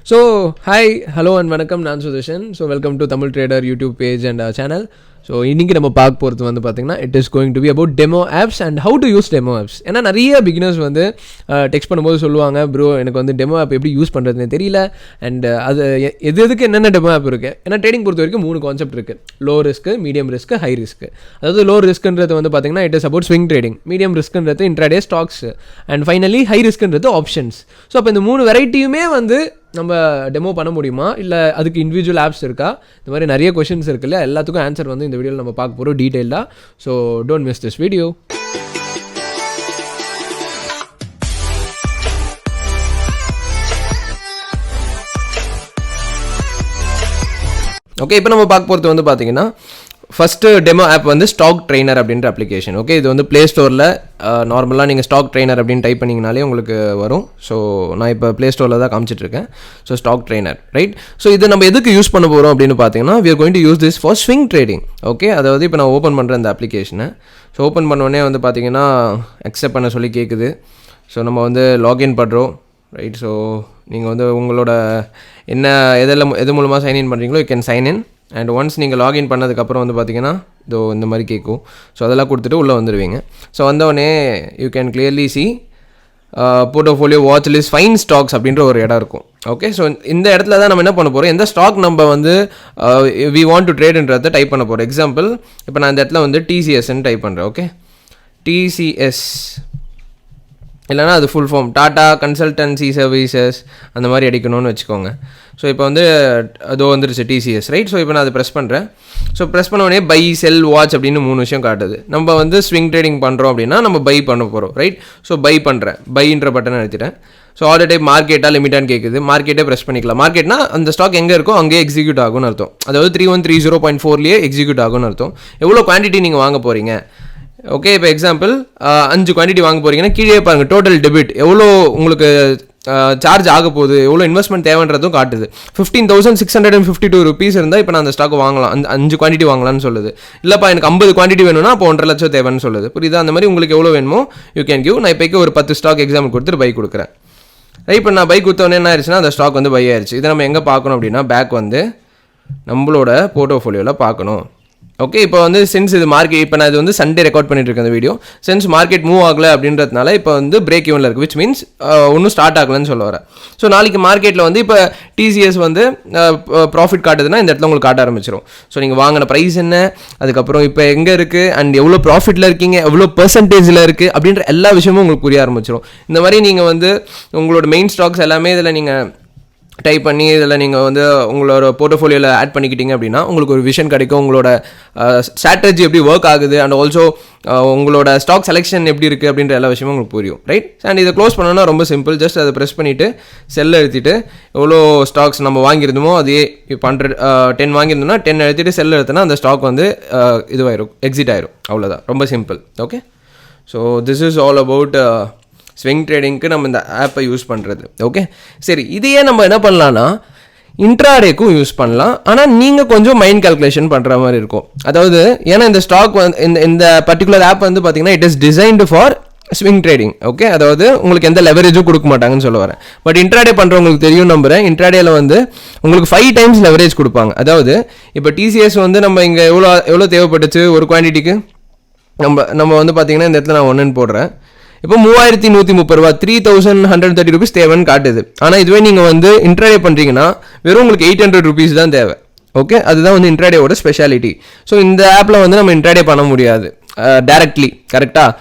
So, hi, hello and welcome. நான் Sudarshan. So, welcome to TAMIZTRADER YouTube page and channel. So, இன்னைக்கு நம்ம பார்க்க போகிறது வந்து பார்த்தீங்கன்னா it is going to be about demo apps and how to use demo apps. ஏன்னா நிறைய beginners வந்து டெக்ஸ்ட் பண்ணும்போது சொல்லுவாங்க, ப்ரோ எனக்கு வந்து டெமோ ஆப் எப்படி யூஸ் பண்ணுறதுன்னு தெரியல. அண்ட் அது எதுக்கு என்னென்ன டெமோ ஆப் இருக்குது. ஏன்னா ட்ரேடிங் பொறுத்த வரைக்கும் 3 கான்செப்ட் இருக்குது: low risk, medium risk, high risk. அதாவது லோ ரிஸ்க்குன்றது வந்து பார்த்தீங்கன்னா it is about swing trading, medium ரிஸ்க்குன்றது intraday stocks, and finally high ரிஸ்க்குன்றது ஆப்ஷன்ஸ். ஸோ அப்போ இந்த 3 வெரைட்டியுமே வந்து நம்ம டெமோ பண்ண முடியுமா, இல்லை அதுக்கு இண்டிவிஜுவல் ஆப்ஸ் இருக்கா, இந்த மாதிரி நிறைய கொஷின்ஸ் இருக்குல்ல, எல்லாத்துக்கும் ஆன்சர் வந்து இந்த வீடியோவில் நம்ம பார்க்க போகிறோம் டீட்டெயிலாக. So don't miss this video. Okay, இப்போ நம்ம பார்க்க போகிறது வந்து பார்த்தீங்கன்னா ஃபஸ்ட்டு டெமோ ஆப் வந்து ஸ்டாக் ட்ரெய்னர் அப்படின்ற அப்ளிகேஷன். ஓகே, இது வந்து ப்ளே ஸ்டோரில் நார்மலாக நீங்கள் ஸ்டாக் ட்ரெய்னர் அப்படின்னு டைப் பண்ணிங்கனாலே உங்களுக்கு வரும். ஸோ நான் இப்போ ப்ளே ஸ்டோரில் தான் காமிச்சிட்ருக்கேன். So stock trainer, right. So இது நம்ம எதுக்கு யூஸ் பண்ண போகிறோம் அப்படின்னு பார்த்தீங்கன்னா we are going to use this for swing trading. Okay, அதாவது இப்போ நான் ஓப்பன் பண்ணுறேன் இந்த அப்ளிகேஷனை. ஸோ ஓப்பன் பண்ணோடனே வந்து பார்த்தீங்கன்னா அக்செப்ட் பண்ண சொல்லி கேட்குது. ஸோ நம்ம வந்து லாகின் பண்ணுறோம், ரைட். ஸோ நீங்கள் வந்து உங்களோட எது மூலமாக சைன்இன் பண்ணுறீங்களோ you can sign in. And once நீங்கள் லாகின் பண்ணதுக்கப்புறம் வந்து பார்த்தீங்கன்னா இதோ இந்த மாதிரி கேட்கும். ஸோ அதெல்லாம் கொடுத்துட்டு உள்ளே வந்துடுவீங்க. ஸோ வந்தோடனே you can clearly C portfolio, watch list, fine stocks அப்படின்ற ஒரு இடம் இருக்கும். ஓகே, ஸோ இந்த இடத்துல தான் நம்ம என்ன பண்ண போகிறோம், எந்த ஸ்டாக் நம்ம வந்து வி வாண்ட் டு ட்ரேடுன்றதை டைப் பண்ண போகிறோம். எக்ஸாம்பிள் இப்போ நான் இந்த இடத்துல வந்து டிசிஎஸ்ன்னு டைப் பண்ணுறேன். ஓகே, டிசிஎஸ் இல்லைனா அது full form Tata consultancy services அந்த மாதிரி அடிக்கணும்னு வச்சுக்கோங்க. ஸோ இப்போ வந்து அதோ வந்துருச்சு டிசிஎஸ், ரைட். ஸோ இப்போ நான் அதை ப்ரெஸ் பண்ணுறேன். ஸோ ப்ரெஸ் பண்ணோடனே பை, செல், வாட்ச் அப்படின்னு 3 விஷயம் காட்டுது. நம்ம வந்து ஸ்விங் ட்ரேடிங் பண்ணுறோம் அப்படின்னா நம்ம பை பண்ண போகிறோம், ரைட். ஸோ பை பண்ணுறேன், பைன்ற பட்டன் அழுத்திட்டேன். ஸோ ஆர்டர் டைப் மார்க்கெட்டா லிமிட்டான்னு கேட்குது. மார்க்கெட்டே ப்ரெஸ் பண்ணிக்கலாம். மார்க்கெட்னா அந்த ஸ்டாக் எங்கே இருக்கோ அங்கேயே எக்ஸிக்யூட் ஆகும்னு அர்த்தம். அதாவது 3130.4லேயே எக்ஸிக்யூட் ஆகும்னு அர்த்தம். எவ்வளோ குவான்டிட்டி நீங்கள் வாங்க போகிறீங்க. ஓகே, இப்போ எக்ஸாம்பிள் 5 குவான்டிட்டி வாங்க போகிறீங்கன்னா கீழே பாருங்கள் டோட்டல் டெபிட் எவ்வளோ உங்களுக்கு சார்ஜ் ஆக போகுது, எவ்வளோ இன்வெஸ்ட்மெண்ட் தேவைன்றதும் காட்டுது. 15,652 ருபீஸ் இருந்தால் இப்போ நான் அந்த ஸ்டாக் வாங்கலாம், 5 குவான்டிட்டி வாங்கலாம்னு சொல்லுது. இல்லைப்பா எனக்கு 50 குவான்டிட்டி வேணும்னா அப்போ 1.5 லட்சம் தேவைன்னு சொல்லுது. புரியுதா? அந்த மாதிரி உங்களுக்கு எவ்வளோ வேணுமோ யூ கேன் கிவ். நான் இப்போக்கு ஒரு 10 ஸ்டாக் எக்ஸாம்பிள் கொடுத்துட்டு பை கொடுக்குறேன். இப்போ நான் பை கொடுத்தோன்னே என்ன ஆயிடுச்சுன்னா அந்த ஸ்டாக் வந்து பை ஆயிடுச்சு. இதை நம்ம எங்கே பார்க்கணும் அப்படின்னா பேக் வந்து நம்மளோட போர்ட்ஃபோலியோவில் பார்க்கணும். ஓகே, இப்போ வந்து சென்ஸ் இது மார்க்கெட், இப்போ நான் இது வந்து சண்டே ரெக்கார்ட் பண்ணிட்டு இருக்கேன் இந்த வீடியோ. சென்ஸ் மார்க்கெட் மூவ் ஆகலை அப்படின்றதுனால இப்போ வந்து பிரேக் ஈவனில் இருக்குது, விச் மீன்ஸ் ஒன்றும் ஸ்டார்ட் ஆகலன்னு சொல்ல வரேன். ஸோ நாளைக்கு மார்க்கெட்டில் வந்து இப்போ டிசிஎஸ் வந்து ப்ராஃபிட் காட்டுதுன்னா இந்த இடத்துல உங்களுக்கு காட்ட ஆரம்பிச்சிடும். ஸோ நீங்கள் வாங்கின ப்ரைஸ் என்ன, அதுக்கப்புறம் இப்போ எங்கே இருக்குது அண்ட் எவ்வளோ ப்ராஃபிட்டில் இருக்கீங்க, எவ்வளோ பெர்சன்டேஜில் இருக்குது அப்படின்ற எல்லா விஷயமும் உங்களுக்கு புரிய ஆரம்பிச்சிடும். இந்த மாதிரி நீங்கள் வந்து உங்களோட மெயின் ஸ்டாக்ஸ் எல்லாமே இதில் நீங்கள் டைப் பண்ணி இதில் நீங்கள் வந்து உங்களோட போர்ட்ஃபோலியோவில் ஆட் பண்ணிக்கிட்டீங்க அப்படின்னா உங்களுக்கு ஒரு விஷன் கிடைக்கும். உங்களோட ஸ்ட்ராட்டஜி எப்படி ஒர்க் ஆகுது அண்ட் ஆல்சோ உங்களோட ஸ்டாக் செலெக்ஷன் எப்படி இருக்குது அப்படின்ற எல்லா விஷயமும் உங்களுக்கு புரியும், ரைட். அண்ட் இதை க்ளோஸ் பண்ணணும்னா ரொம்ப சிம்பிள். ஜஸ்ட் அதை ப்ரெஸ் பண்ணிவிட்டு செல்லை எழுத்திட்டு எவ்வளோ ஸ்டாக்ஸ் நம்ம வாங்கியிருந்தோமோ அதே இப்போ 10 வாங்கியிருந்தோம்னா 10 எழுத்திட்டு செல் எழுத்துனா அந்த ஸ்டாக் வந்து இதுவாயிரும், எக்ஸிட் ஆயிரும். அவ்வளோதான், ரொம்ப simple. Okay, so this is all about swing ட்ரேடிங்க்கு நம்ம இந்த ஆப்பை யூஸ் பண்ணுறது. ஓகே, சரி, இதையே நம்ம என்ன பண்ணலான்னா இன்ட்ராடேக்கும் யூஸ் பண்ணலாம். ஆனால் நீங்கள் கொஞ்சம் மைண்ட் கால்குலேஷன் பண்ணுற மாதிரி இருக்கும். அதாவது ஏன்னா இந்த ஸ்டாக் வந்து இந்த பர்டிகுலர் ஆப் வந்து பார்த்தீங்கன்னா it is designed for swing trading. Okay, அதாவது உங்களுக்கு எந்த லெவரேஜும் கொடுக்க மாட்டாங்கன்னு சொல்ல வரேன். பட் இன்ட்ராடே பண்ணுறவங்களுக்கு தெரியும் நம்புறேன். இன்ட்ராடேல வந்து உங்களுக்கு 5 டைம்ஸ் லெவரேஜ் கொடுப்பாங்க. அதாவது இப்போ டிசிஎஸ் வந்து நம்ம இங்கே எவ்வளோ தேவைப்பட்டுச்சு ஒரு குவான்டிட்டிக்கு, நம்ம வந்து பார்த்தீங்கன்னா இந்த இடத்துல நான் 1ன்னு போடுறேன். இப்போ 3130 ரூபா, 3130 ருபீஸ் தேவைன்னு காட்டுது. ஆனால் இதுவே நீங்கள் வந்து இன்ட்ராடே பண்ணுறீங்கன்னா வெறும் உங்களுக்கு 800 ருபீஸ் தான் தேவை. ஓகே, அதுதான் வந்து இன்ட்ராடேவோட ஸ்பெஷாலிட்டி. ஸோ இந்த ஆப்பில் வந்து நம்ம இன்ட்ராடே பண்ண முடியாது டேரக்ட்லி, கரெக்டாக.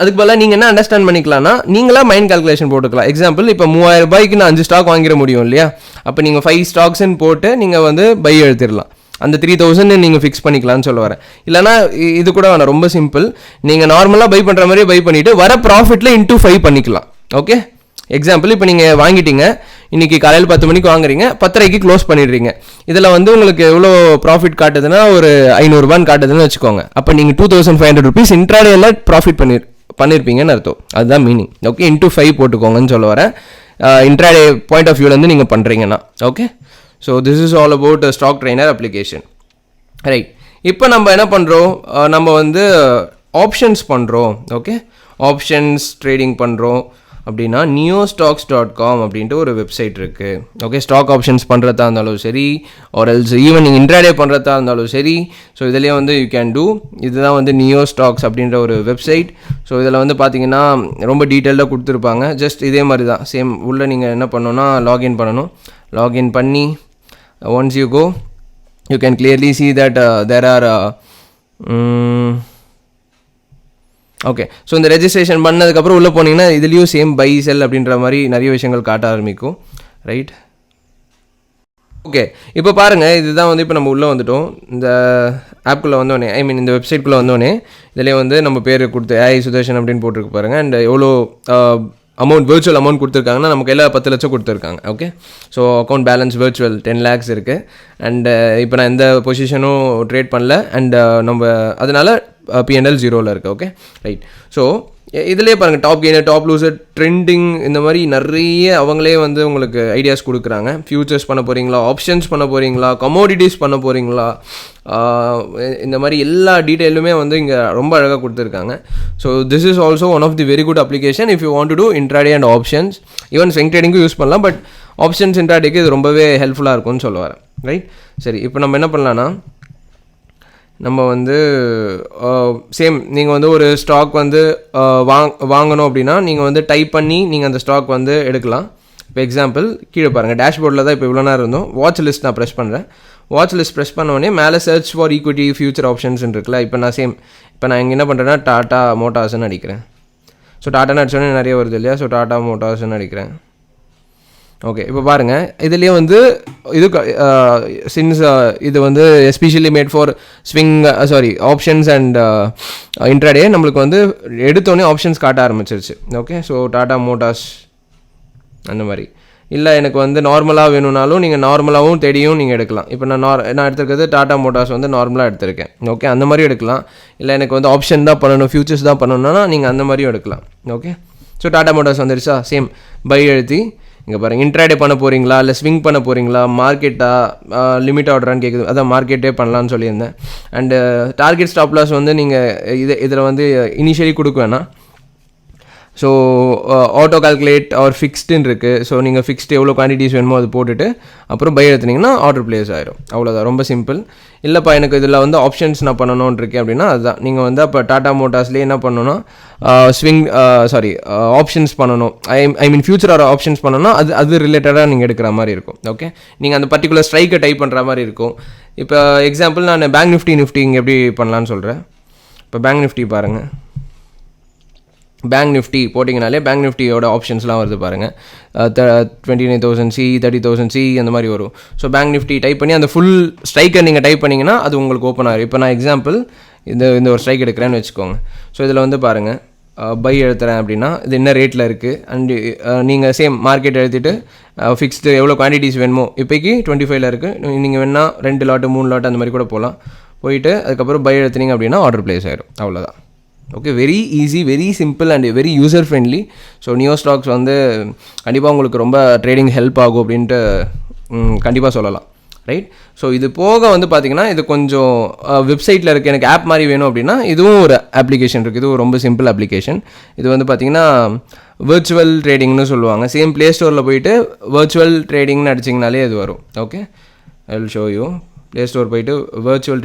அதுக்கு பதிலாக நீங்கள் என்ன அண்டர்ஸ்டாண்ட் பண்ணிக்கலாம்னா நீங்களா மைண்ட் கால்குலேஷன் போட்டுக்கலாம். எக்ஸாம்பிள் இப்போ 3000 ரூபாய்க்கு நான் 5 ஸ்டாக் வாங்கிட முடியும் இல்லையா. அப்போ நீங்கள் 5 ஸ்டாக்ஸ்ன்னு போட்டு நீங்கள் வந்து பை எழுத்திடலாம். அந்த 3000 நீங்கள் ஃபிக்ஸ் பண்ணிக்கலாம்னு சொல்ல வரேன். இல்லைனா இது கூட வேணாம், ரொம்ப சிம்பிள். நீங்கள் நார்மலாக பை பண்ணுற மாதிரியே பை பண்ணிவிட்டு வர ப்ராஃபிட்டில் இன்டூ 5 பண்ணிக்கலாம். ஓகே, எக்ஸாம்பிள் இப்போ நீங்கள் வாங்கிட்டீங்க, இன்றைக்கி காலையில் 10 மணிக்கு வாங்குறீங்க, 10:30க்கு க்ளோஸ் பண்ணிடுறீங்க. இதில் வந்து உங்களுக்கு எவ்வளோ ப்ராஃபிட் காட்டுதுன்னா ஒரு 500 ரூபான்னு காட்டுதுன்னு வச்சுக்கோங்க. அப்போ நீங்கள் 2500 ருபீஸ் இன்ட்ராடேல ப்ராஃபிட் பண்ணியிருப்பீங்கன்னு அர்த்தம். அதுதான் மீனிங். ஓகே, இன்டூ 5 போட்டுக்கோங்கன்னு சொல்ல வரேன். இன்ட்ராடே பாயிண்ட் ஆஃப் வியூலேருந்து நீங்கள் பண்ணுறீங்கன்னா. Okay, so this is all about stock trainer application, right. இப்போ நம்ம என்ன பண்ணுறோம், நம்ம வந்து ஆப்ஷன்ஸ் பண்ணுறோம். ஓகே, ஆப்ஷன்ஸ் ட்ரேடிங் பண்ணுறோம் அப்படின்னா neostocks.com அப்படின்ட்டு ஒரு வெப்சைட் இருக்குது. ஓகே, ஸ்டாக் ஆப்ஷன்ஸ் பண்ணுறதா இருந்தாலும் சரி, ஆர் எல்ஸ் ஈவன் நீங்கள் இன்ட்ராடே பண்ணுறதா இருந்தாலும் சரி, ஸோ இதுலேயே வந்து யூ கேன் டூ. இதுதான் வந்து neostocks அப்படின்ற ஒரு வெப்சைட். ஸோ இதில் வந்து பார்த்தீங்கன்னா ரொம்ப டீட்டெயில்டாக கொடுத்துருப்பாங்க. ஜஸ்ட் இதே மாதிரி தான் சேம். உள்ளே நீங்கள் என்ன பண்ணணும்னா லாகின் பண்ணணும். லாகின் பண்ணி once you go, you can clearly see that there are okay. So இந்த ரெஜிஸ்ட்ரேஷன் பண்ணதுக்கப்புறம் உள்ளே போனீங்கன்னா இதுலேயும் சேம் பை செல் அப்படின்ற மாதிரி நிறைய விஷயங்கள் காட்ட ஆரம்பிக்கும். Right, okay. இப்போ பாருங்கள், இதுதான் வந்து இப்போ நம்ம உள்ளே வந்துட்டோம். இந்த ஆப்குள்ளே வந்தோடனே, ஐ மீன் இந்த வெப்சைட்குள்ளே வந்தோடனே இதிலே வந்து நம்ம பேர் கொடுத்து சுதர்ஷன் அப்படின்னு போட்டிருக்கு பாருங்கள். அண்ட் எவ்வளோ விர்ச்சுவல் அமௌண்ட் கொடுத்துருக்காங்கன்னா நமக்கு எல்லாம் 10 லட்சம் கொடுத்துருக்காங்க. Okay, so account balance virtual 10 lakhs இருக்குது. அண்டு இப்போ நான் எந்த பொசிஷனும் ட்ரேட் பண்ணல. அண்ட் நம்ம அதனால் P&L 0ல் இருக்குது. Okay, right. ஸோ இதிலே பாருங்கள், top gainer, top loser, trending, இந்த மாதிரி நிறைய அவங்களே வந்து உங்களுக்கு ஐடியாஸ் கொடுக்குறாங்க. ஃபியூச்சர்ஸ் பண்ண போகிறீங்களா, ஆப்ஷன்ஸ் பண்ண போகிறீங்களா, கமோடிட்டிஸ் பண்ண போகிறீங்களா, இந்த மாதிரி எல்லா டீட்டெயிலுமே வந்து இங்கே ரொம்ப அழகாக கொடுத்துருக்காங்க. So this is also one of the very good application if you want to do intraday and options. Even swing ட்ரேடிங்கும் யூஸ் பண்ணலாம், பட் ஆப்ஷன்ஸ் இன்ட்ராடேக்கு இது ரொம்பவே ஹெல்ப்ஃபுல்லாக இருக்கும்னு சொல்ல வரேன். ரைட், சரி. இப்போ நம்ம என்ன பண்ணலான்னா, நம்ம வந்து சேம் நீங்கள் வந்து ஒரு ஸ்டாக் வந்து வாங்கணும் அப்படின்னா நீங்கள் வந்து டைப் பண்ணி நீங்கள் அந்த ஸ்டாக் வந்து எடுக்கலாம். இப்போ எக்ஸாம்பிள் கீழே பாருங்கள், டேஷ்போர்டில் தான் இப்போ இவ்வளோ நேரம் இருந்தோம். வாட்ச் லிஸ்ட் நான் ப்ரெஸ் பண்ணுறேன். வாட்ச் லிஸ்ட் ப்ரெஸ் பண்ணோடனே மேலே search for equity future options இருக்குல்ல. இப்போ நான் இங்கே என்ன பண்ணுறேன்னா டாடா மோட்டார்ஸ்ன்னு அடிக்கிறேன். ஸோ டாட்டான்னு அடிச்சோடனே நிறைய வருது இல்லையா. ஸோ டாடா மோட்டார்ஸ்ன்னு அடிக்கிறேன். ஓகே, இப்போ பாருங்கள், இதுலேயே வந்து இது சின்ஸ் இது வந்து especially made for options and intraday, நம்மளுக்கு வந்து எடுத்தோடனே ஆப்ஷன்ஸ் காட்ட ஆரம்பிச்சிருச்சு. ஓகே, ஸோ டாடா மோட்டார்ஸ் அந்த மாதிரி. இல்லை எனக்கு வந்து நார்மலாக வேணும்னாலும் நீங்கள் நார்மலாகவும் தேடியும் நீங்கள் எடுக்கலாம். இப்போ நான் எடுத்துருக்கிறது டாடா மோட்டார்ஸ் வந்து நார்மலாக எடுத்திருக்கேன். ஓகே, அந்த மாதிரி எடுக்கலாம். இல்லை எனக்கு வந்து ஆப்ஷன் தான் பண்ணணும், ஃபியூச்சர்ஸ் தான் பண்ணணும்னா நீங்கள் அந்த மாதிரியும் எடுக்கலாம். ஓகே, ஸோ டாடா மோட்டார்ஸ் வந்துருச்சா, சேம் பை எழுதி இங்கே பாருங்கள், இன்ட்ராடே பண்ண போகிறீங்களா, இல்லை ஸ்விங் பண்ண போகிறீங்களா, மார்க்கெட்டா, லிமிட் ஆர்டரான்னு கேட்குது. அதான் மார்க்கெட்டே பண்ணலான்னு சொல்லியிருந்தேன். அண்டு டார்கெட் ஸ்டாப் லாஸ் வந்து நீங்கள் இதில் வந்து இனிஷியலி கொடுக்க வேணாம். ஸோ ஆட்டோ கால்குலேட் ஆர் ஃபிக்ஸ்டுன்னு இருக்குது. ஸோ நீங்கள் ஃபிக்ஸ்டு எவ்வளோ குவான்டிட்டிஸ் வேணுமோ அது போட்டுட்டு அப்புறம் பை எடுத்துனீங்கன்னா ஆர்டர் பிளேஸ் ஆயிரும். அவ்வளோதான், ரொம்ப சிம்பிள். இல்லைப்பா எனக்கு இதில் வந்து ஆப்ஷன்ஸ் நான் பண்ணணும்னு இருக்கேன் அப்படின்னா அதுதான் நீங்கள் வந்து அப்போ டாடா மோட்டார்ஸ்லேயே என்ன பண்ணணும்னா ஆப்ஷன்ஸ் பண்ணணும். ஐ மீன் ஃபியூச்சர் ஆர் ஆப்ஷன்ஸ் பண்ணணும்னா அது ரிலேட்டடாக நீங்கள் எடுக்கிற மாதிரி இருக்கும். ஓகே, நீங்கள் அந்த பர்டிகுலர் ஸ்ட்ரைக்கை டைப் பண்ணுற மாதிரி இருக்கும். இப்போ எக்ஸாம்பிள் நான் பேங்க் நிஃப்டி இங்கே எப்படி பண்ணலான்னு சொல்கிறேன். இப்போ பேங்க் நிஃப்டி பாருங்கள், பேங்க் நிஃப்டி போட்டிங்கனாலே பேங்க் நிஃப்டியோட ஆப்ஷன்ஸ்லாம் வருது பாருங்கள். 29,000 C, 30,000 C அந்த மாதிரி வரும். ஸோ பேங்க் நிஃப்டி டைப் பண்ணி அந்த ஃபுல் ஸ்ட்ரைக்கை நீங்கள் டைப் பண்ணிங்கன்னா அது உங்களுக்கு ஓப்பன் ஆகும். இப்போ நான் எக்ஸாம்பிள் இந்த ஒரு ஸ்ட்ரைக் எடுக்கிறேன்னு வச்சுக்கோங்க. ஸோ இதில் வந்து பாருங்கள், பை எழுத்துறேன் அப்படின்னா இது என்ன ரேட்டில் இருக்குது. அண்டு நீங்கள் சேம் மார்க்கெட் எழுதிட்டு ஃபிக்ஸ்டு எவ்வளோ குவான்டிட்டிஸ் வேணுமோ, இப்போக்கி 25ல் இருக்குது. நீங்கள் வேணால் 2 லாட்டு 3 லாட்டு அந்த மாதிரி கூட போகலாம். போயிட்டு அதுக்கப்புறம் பை எழுத்துனீங்க அப்படின்னா ஆர்டர் பிளேஸ் ஆயிடும். அவ்வளோதான். Okay, very easy, very simple and very user friendly. So Neostox வந்து கண்டிப்பாக உங்களுக்கு ரொம்ப ட்ரேடிங் ஹெல்ப் ஆகும் அப்படின்ட்டு கண்டிப்பாக சொல்லலாம். ரைட், ஸோ இது போக வந்து பார்த்திங்கன்னா இது கொஞ்சம் வெப்சைட்டில் இருக்குது. எனக்கு ஆப் மாதிரி வேணும் அப்படின்னா இதுவும் ஒரு அப்ளிகேஷன் இருக்குது. இதுவும் ரொம்ப சிம்பிள் அப்ளிகேஷன். இது வந்து பார்த்திங்கன்னா விர்ச்சுவல் ட்ரேடிங்னு சொல்லுவாங்க. சேம் ப்ளே ஸ்டோரில் போயிட்டு விர்ச்சுவல் ட்ரேடிங்னு அடிச்சிங்கனாலே இது வரும். Okay, I will show you. Play store போயிட்டு விர்ச்சுவல்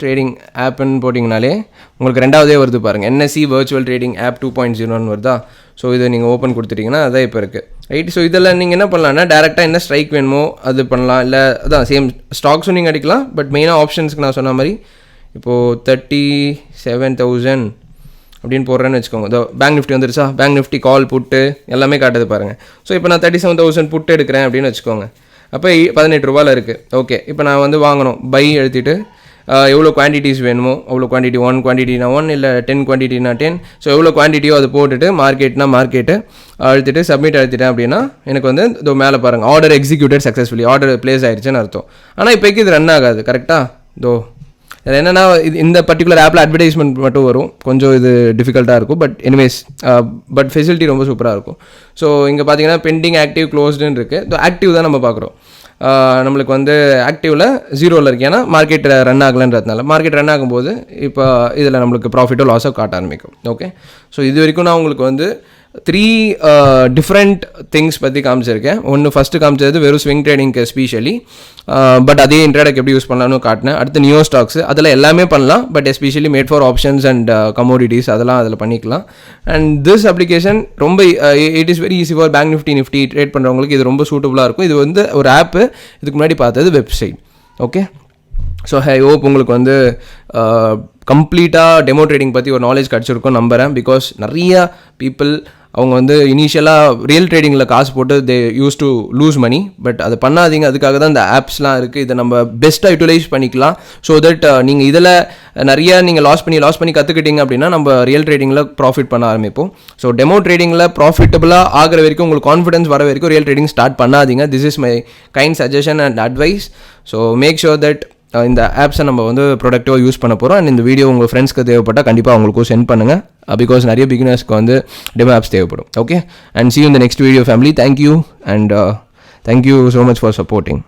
ட்ரேடிங் ஆப்புன்னு போட்டிங்கனாலே உங்களுக்கு ரெண்டாவதே வருது பாருங்கள், NSE விர்ச்சுவல் ட்ரேடிங் ஆப் 2.0 வருதா. ஸோ இதை நீங்கள் ஓப்பன் கொடுத்துட்டிங்கன்னா அதான் இப்போ இருக்குது. ரைட், ஸோ இதில் நீங்கள் என்ன பண்ணலான்னா டேரெக்டாக என்ன ஸ்ட்ரைக் வேணுமோ அது பண்ணலாம். இல்லை அதான் சேம் ஸ்டாக்ஸும் நீங்கள் அடிக்கலாம். பட் மெயினாக ஆப்ஷன்ஸ்க்கு நான் சொன்ன மாதிரி இப்போது 37,000 அப்படின்னு போடுறேன்னு வச்சுக்கோங்க. இதோ பேங்க் நிஃப்டி வந்துருச்சா, பேங்க் நிஃப்டி கால் புட்டு எல்லாமே காட்டுது பாருங்கள். ஸோ இப்போ நான் 37,000 புட்டு எடுக்கிறேன் அப்படின்னு வச்சுக்கோங்க. அப்போ 18 ரூபாயில் இருக்குது. ஓகே, இப்போ நான் வந்து வாங்கணும், பை எழுத்திட்டு எவ்வளோ குவான்டிட்டிஸ் வேணுமோ அவ்வளோ குவான்டிட்டி, 1 குவான்டிட்டினா 1, இல்லை 10 குவான்டிட்டினா 10. ஸோ எவ்வளோ குவான்டிட்டியோ அதை போட்டுட்டு மார்க்கெட்னா மார்க்கெட்டு அழுத்திட்டு சப்மிட் அழுத்திட்டேன் அப்படின்னா எனக்கு வந்து இதோ மேலே பாருங்கள், order executed successfully, order place ஆயிடுச்சுன்னு அர்த்தம். ஆனால் இப்போக்கி இது ரன் ஆகாது. கரெக்டாக இதோ இது என்னென்னா இந்த பர்டிகுலர் ஆப்பில் அட்வர்டைஸ்மெண்ட் மட்டும் வரும். கொஞ்சம் இது டிஃபிகல்ட்டாக இருக்கும். பட் எனிவேஸ் பட் ஃபெசிலிட்டி ரொம்ப சூப்பராக இருக்கும். ஸோ இங்கே பார்த்தீங்கன்னா பெண்டிங் ஆக்டிவ் க்ளோஸ்டுன்னு இருக்குது. ஆக்டிவ் தான் நம்ம பார்க்குறோம். நம்மளுக்கு வந்து ஆக்டிவில் 0ல் இருக்குது. ஏன்னா மார்க்கெட் ரன் ஆகலைன்றதுனால. மார்க்கெட் ரன் ஆகும்போது இப்போ இதில் நம்மளுக்கு ப்ராஃபிட்டோ லாஸோ காட்ட ஆரம்பிக்கும். ஓகே, ஸோ இது வரைக்கும் நான் உங்களுக்கு வந்து 3 டிஃப்ரெண்ட் திங்ஸ் பற்றி காமிச்சிருக்கேன். ஒன்று ஃபஸ்ட்டு காமிச்சது வெறும் ஸ்விங் ட்ரேடிங்க்கு எஸ்பெஷலி, பட் அதே இன்ட்ராடேக்கு எப்படி யூஸ் பண்ணலாம்னு காட்டினேன். அடுத்து நியோ ஸ்டாக்ஸ், அதில் எல்லாமே பண்ணலாம், but especially made for options and commodities அதெல்லாம் அதில் பண்ணிக்கலாம். அண்ட் திஸ் அப்ளிகேஷன் ரொம்ப it is very easy for bank Nifty trade பண்ணுறவங்களுக்கு இது ரொம்ப சூட்டபுளாக இருக்கும். இது வந்து ஒரு ஆப்பு, இதுக்கு முன்னாடி பார்த்தது website. Okay, so I hope உங்களுக்கு வந்து கம்ப்ளீட்டாக டெமோ ட்ரேடிங் பற்றி ஒரு நாலேஜ் கிடச்சிருக்கும் நம்புகிறேன். பிகாஸ் நிறையா பீப்புள் அவங்க வந்து இனிஷியலாக ரியல் ட்ரேடிங்கில் காசு போட்டு they use to lose money, but அது பண்ணாதீங்க. அதுக்காக தான் இந்த ஆப்ஸ்லாம் இருக்குது. இதை நம்ம பெஸ்ட்டாக யூட்டிலைஸ் பண்ணிக்கலாம். ஸோ தட் நீங்கள் இதில் நிறையா நீங்கள் லாஸ் பண்ணி கற்றுக்கிட்டீங்க அப்படின்னா நம்ம ரியல் ட்ரேடிங்கில் ப்ராஃபிட் பண்ண ஆரம்பிப்போம். ஸோ டெமோ ட்ரேடிங்கில் ப்ராஃபிட்டபுளாக ஆகிற வரைக்கும் உங்களுக்கு கான்ஃபிடன்ஸ் வர வரைக்கும் ரியல் ட்ரேடிங் ஸ்டார்ட் பண்ணாதீங்க. This is my kind suggestion and advice. So make sure that இந்த ஆப்ஸை நம்ம வந்து ப்ரொடக்டிவாக யூஸ் பண்ண போகிறோம். அண்ட் இந்த வீடியோ உங்கள் ஃப்ரெண்ட்ஸ்க்கு தேவைப்பட்டால் கண்டிப்பாக அவங்களுக்கும் சென்ட் பண்ணுங்கள். பிகாஸ் நிறைய பிகினர்ஸ்க்கு வந்து டெமோ ஆப்ஸ் தேவைப்படும். Okay, and see you in the next video family. Thank you and thank you so much for supporting.